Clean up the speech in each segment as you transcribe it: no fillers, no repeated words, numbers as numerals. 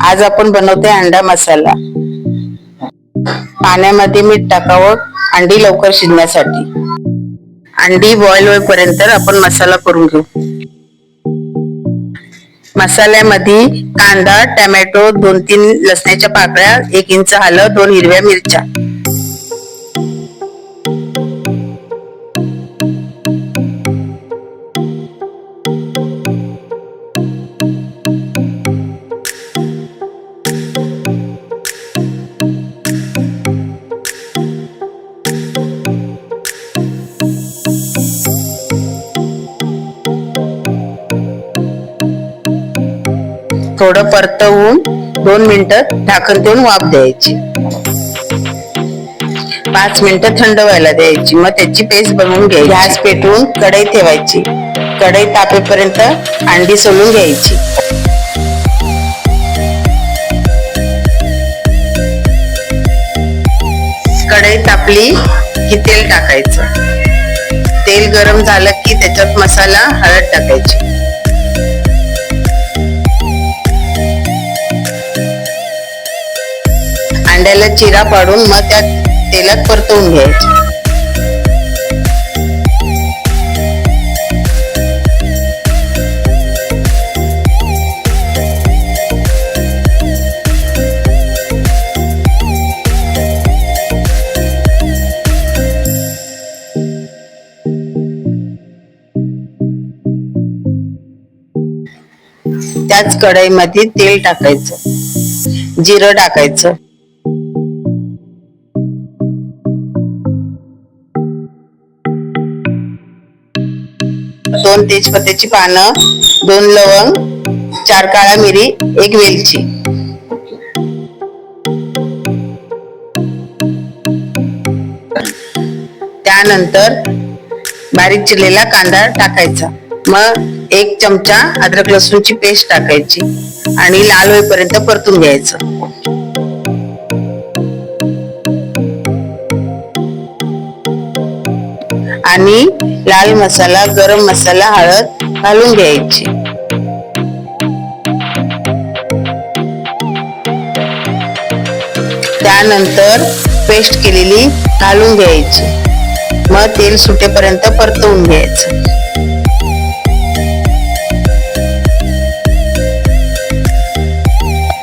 आज आपण बनवतोय अंडा मसाला। पाण्यामध्ये मीठ टाकावं अंडी लवकर शिजण्यासाठी। अंडी बॉईल होईपर्यंत आपण मसाला करून घेऊ। मसाल्यामध्ये कांदा, टोमॅटो, 2-3 लसणाच्या पाकळ्या, 1 इंच हळद, 2 हिरव्या मिरच्या। थोडं परतवून 2 मिनिटं झाकण देऊन वाफ द्यायची। 5 मिनिटं थंड व्हायला द्यायची। मग त्याची पेस्ट बनवून घ्यायची। गॅस पेटवून कढई ठेवायची। कढई तापेपर्यंत अंडी सोलून घ्यायची। कढई तापली की तेल टाकायचं। तेल गरम झालं की त्याच्यात मसाला, हळद टाकायची। अंड्याला चिरा पाडून मग त्या तेलात परतवून घ्यायचे। त्याच कढईमध्ये तेल टाकायचं, जिरं टाकायचं, 2 तेजपत्त्याची पानं, 2 लवंग, 4 काळ्या मिरी, 1 वेलची। त्यानंतर बारीक चिरलेला कांदा टाकायचा। मग 1 चमचा अद्रक लसूणची पेस्ट टाकायची आणि लाल होईपर्यंत परतून घ्यायचं। आणि लाल मसाला, गरम मसाला, हळद घालून घ्यायची। त्यानंतर पेस्ट केलेली घालून घ्यायची। मग तेल सुटेपर्यंत परतवून घ्यायचं।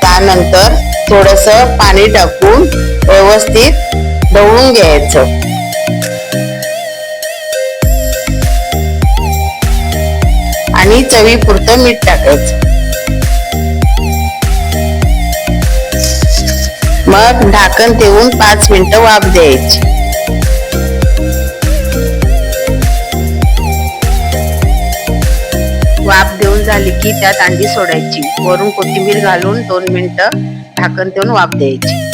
त्यानंतर थोडंसं पाणी टाकून व्यवस्थित ढवळून घ्यायचं। आणि चवीपुरतं मीठ टाकायचं। मग झाकण ठेवून 5 मिनिटं वाफ द्यायची। वाफ देऊन झाली की त्यात अंडी सोडायची। वरून कोथिंबीर घालून 2 मिनिटं झाकण ठेवून वाफ द्यायची।